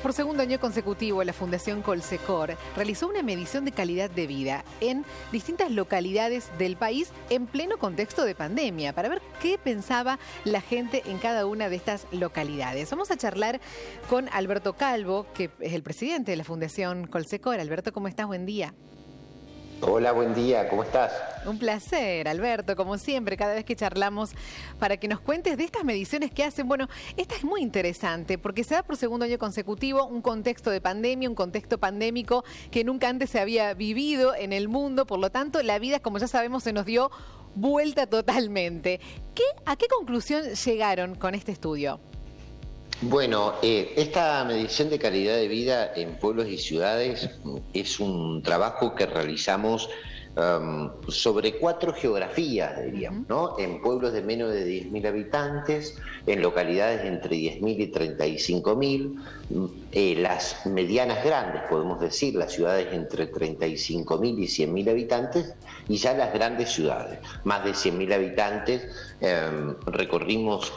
Por segundo año consecutivo, la Fundación Colsecor realizó una medición de calidad de vida en distintas localidades del país en pleno contexto de pandemia, para ver qué pensaba la gente en cada una de estas localidades. Vamos a charlar con Alberto Calvo, que es el presidente de la Fundación Colsecor. Alberto, ¿cómo estás? Buen día. Hola, buen día, ¿cómo estás? Un placer, Alberto, como siempre, cada vez que charlamos, para que nos cuentes de estas mediciones que hacen. Bueno, esta es muy interesante porque se da por segundo año consecutivo un contexto de pandemia, un contexto pandémico que nunca antes se había vivido en el mundo. Por lo tanto, la vida, como ya sabemos, se nos dio vuelta totalmente. ¿A qué conclusión llegaron con este estudio? Bueno, esta medición de calidad de vida en pueblos y ciudades es un trabajo que realizamos sobre 4 geografías, diríamos, ¿no? En pueblos de menos de 10.000 habitantes, en localidades entre 10.000 y 35.000, las medianas grandes, podemos decir, las ciudades entre 35.000 y 100.000 habitantes, y ya las grandes ciudades, más de 100.000 habitantes. Recorrimos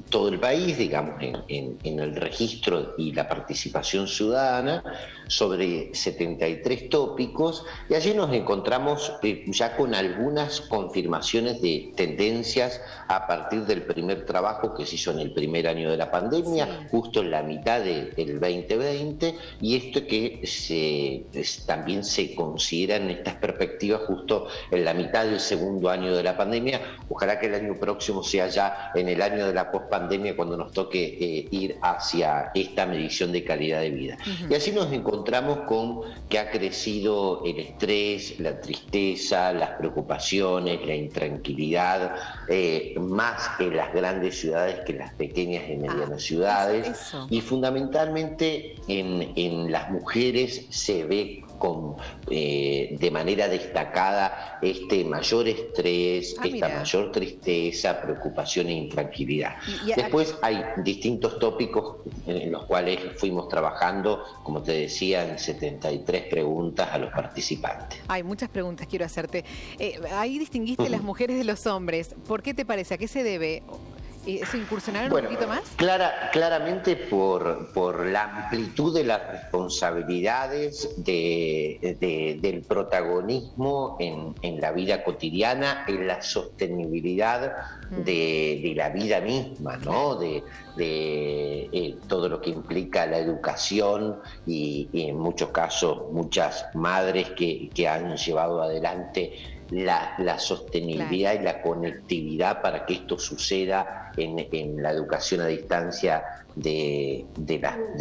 todo el país, digamos, en el registro y la participación ciudadana sobre 73 tópicos, y allí nos encontramos ya con algunas confirmaciones de tendencias a partir del primer trabajo que se hizo en el primer año de la pandemia, sí, justo en la mitad del 2020, y esto que también se considera en estas perspectivas justo en la mitad del segundo año de la pandemia. Ojalá que el año próximo sea ya en el año de la pospandemia cuando nos toque ir hacia esta medición de calidad de vida. Y así nos encontramos con que ha crecido el estrés, la tristeza, las preocupaciones, la intranquilidad, más en las grandes ciudades que en las pequeñas y medianas ciudades. Eso. Y fundamentalmente en las mujeres se ve de manera destacada este mayor estrés, esta mayor tristeza, preocupación e intranquilidad. Después hay distintos tópicos en los cuales fuimos trabajando, como te decía, en 73 preguntas a los participantes. Hay muchas preguntas quiero hacerte. Ahí distinguiste las mujeres de los hombres. ¿Por qué te parece? ¿A qué se debe? ¿Se incursionaron un poquito más? Claramente por la amplitud de las responsabilidades del protagonismo en la vida cotidiana, en la sostenibilidad de la vida misma, ¿no? De todo lo que implica la educación y en muchos casos muchas madres que han llevado adelante la sostenibilidad y la conectividad para que esto suceda en la educación a distancia de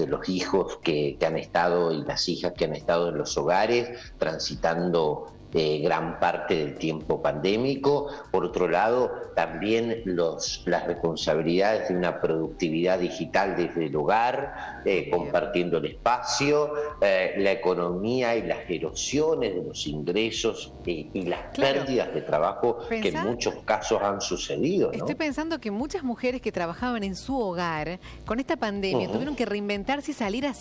los hijos que han estado y las hijas que han estado en los hogares transitando gran parte del tiempo pandémico. Por otro lado, también las responsabilidades de una productividad digital desde el hogar, compartiendo el espacio, la economía y las erosiones de los ingresos y las pérdidas de trabajo que en muchos casos han sucedido, ¿no? Estoy pensando que muchas mujeres que trabajaban en su hogar con esta pandemia tuvieron que reinventarse y salir a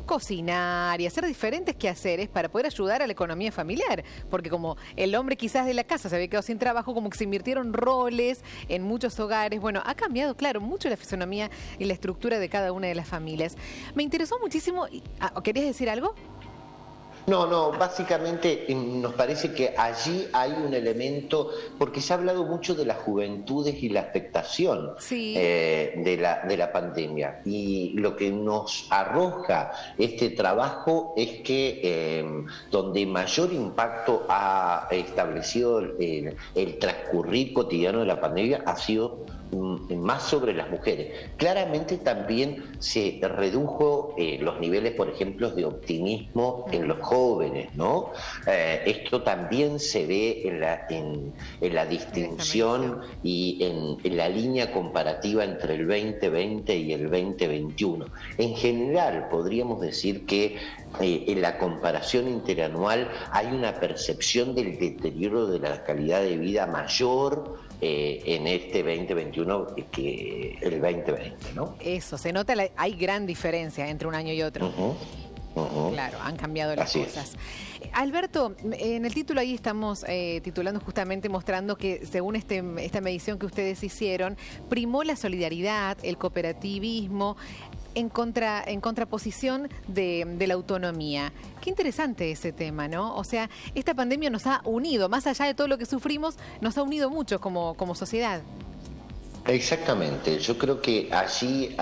cocinar y hacer diferentes quehaceres para poder ayudar a la economía familiar. Porque como el hombre quizás de la casa se había quedado sin trabajo, como que se invirtieron roles en muchos hogares. Bueno, ha cambiado, claro, mucho la fisonomía y la estructura de cada una de las familias. Me interesó muchísimo. ¿Querías decir algo? No, básicamente nos parece que allí hay un elemento, porque se ha hablado mucho de las juventudes y la afectación de la pandemia, y lo que nos arroja este trabajo es que donde mayor impacto ha establecido el transcurrir cotidiano de la pandemia ha sido más sobre las mujeres. Claramente también se redujo los niveles, por ejemplo, de optimismo en los jóvenes, ¿no? Esto también se ve en la distinción y en la línea comparativa entre el 2020 y el 2021. En general, podríamos decir que en la comparación interanual hay una percepción del deterioro de la calidad de vida mayor en este 2021 que el 2020, ¿no? Eso, se nota, hay gran diferencia entre un año y otro. Claro, han cambiado las cosas. Alberto, en el título ahí estamos titulando justamente mostrando que según esta medición que ustedes hicieron, primó la solidaridad, el cooperativismo. en contraposición de la autonomía. Qué interesante ese tema, ¿no? O sea, esta pandemia nos ha unido, más allá de todo lo que sufrimos, nos ha unido mucho como sociedad. Exactamente, yo creo que allí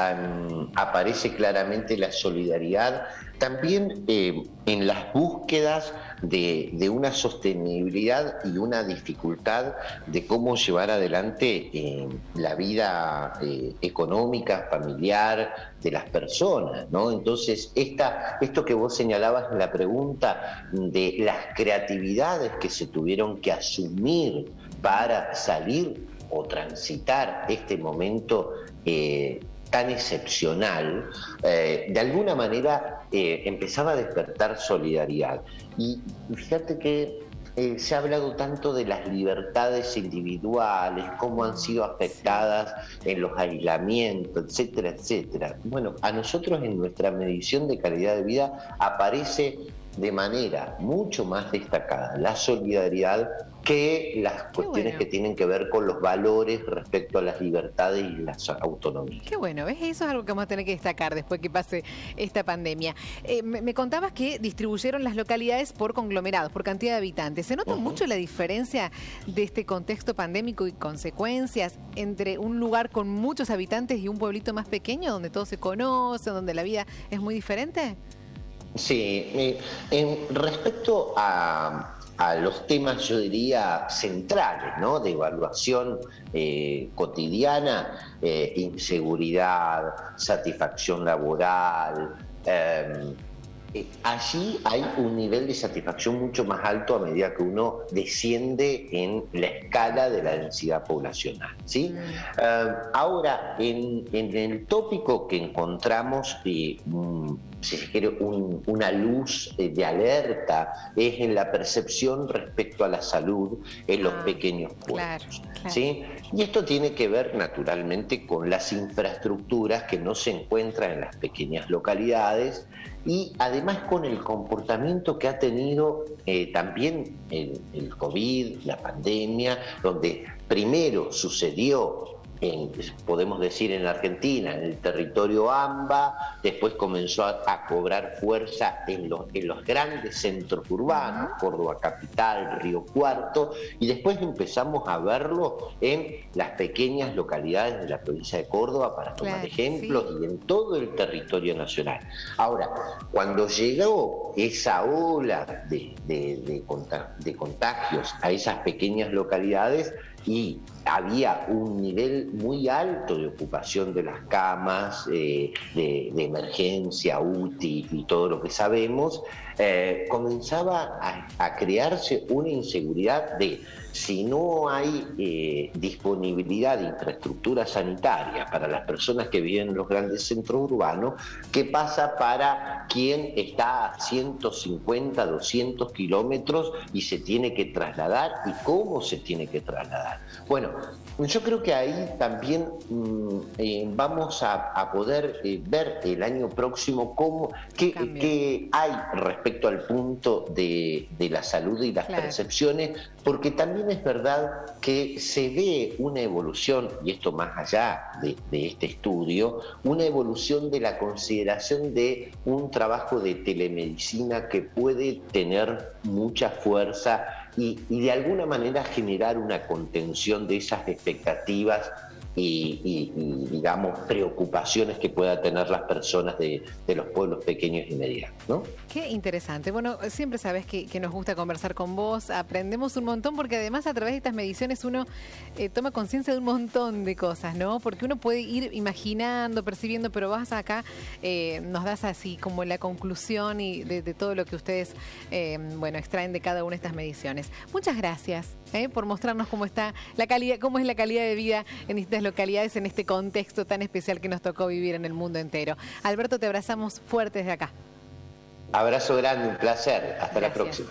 aparece claramente la solidaridad, también en las búsquedas de una sostenibilidad y una dificultad de cómo llevar adelante la vida económica, familiar de las personas, ¿no? Entonces, esto que vos señalabas en la pregunta de las creatividades que se tuvieron que asumir para salir o transitar este momento tan excepcional, de alguna manera empezaba a despertar solidaridad. Y fíjate que se ha hablado tanto de las libertades individuales, cómo han sido afectadas en los aislamientos, etcétera, etcétera. Bueno, a nosotros en nuestra medición de calidad de vida aparece de manera mucho más destacada la solidaridad que las cuestiones que tienen que ver con los valores respecto a las libertades y las autonomías. Qué bueno, ¿ves? Eso es algo que vamos a tener que destacar después que pase esta pandemia. Me contabas que distribuyeron las localidades por conglomerados, por cantidad de habitantes. ¿Se nota mucho la diferencia de este contexto pandémico y consecuencias entre un lugar con muchos habitantes y un pueblito más pequeño donde todos se conocen, donde la vida es muy diferente? Sí, respecto a los temas, yo diría, centrales, ¿no? De evaluación cotidiana, inseguridad, satisfacción laboral. Allí hay un nivel de satisfacción mucho más alto a medida que uno desciende en la escala de la densidad poblacional, ¿sí? Ahora, en el tópico que encontramos, si se quiere, una luz de alerta es en la percepción respecto a la salud en los pequeños pueblos. Claro. ¿Sí? Y esto tiene que ver naturalmente con las infraestructuras que no se encuentran en las pequeñas localidades y además con el comportamiento que ha tenido también el COVID, la pandemia, donde primero sucedió, podemos decir en Argentina, en el territorio AMBA, después comenzó a cobrar fuerza en los grandes centros urbanos, Córdoba Capital, Río Cuarto, y después empezamos a verlo en las pequeñas localidades de la provincia de Córdoba, para tomar ejemplos, y en todo el territorio nacional. Ahora, cuando llegó esa ola de contagios a esas pequeñas localidades, y había un nivel muy alto de ocupación de las camas, de emergencia, UTI y todo lo que sabemos, comenzaba a crearse una inseguridad de si no hay disponibilidad de infraestructura sanitaria para las personas que viven en los grandes centros urbanos, ¿qué pasa para quien está a 150, 200 kilómetros y se tiene que trasladar y cómo se tiene que trasladar? Bueno, yo creo que ahí también vamos a poder ver el año próximo qué hay respecto al punto de la salud y las percepciones, porque también es verdad que se ve una evolución, y esto más allá de este estudio, una evolución de la consideración de un trabajo de telemedicina que puede tener mucha fuerza y de alguna manera generar una contención de esas expectativas y digamos, preocupaciones que puedan tener las personas de los pueblos pequeños y medianos, ¿no? Qué interesante. Bueno, siempre sabes que nos gusta conversar con vos, aprendemos un montón, porque además a través de estas mediciones uno toma conciencia de un montón de cosas, ¿no? Porque uno puede ir imaginando, percibiendo, pero vas acá, nos das así como la conclusión y de todo lo que ustedes, extraen de cada una de estas mediciones. Muchas gracias por mostrarnos cómo está la calidad, cómo es la calidad de vida en distintas localidades en este contexto tan especial que nos tocó vivir en el mundo entero. Alberto, te abrazamos fuerte desde acá. Abrazo grande, un placer. Hasta la próxima.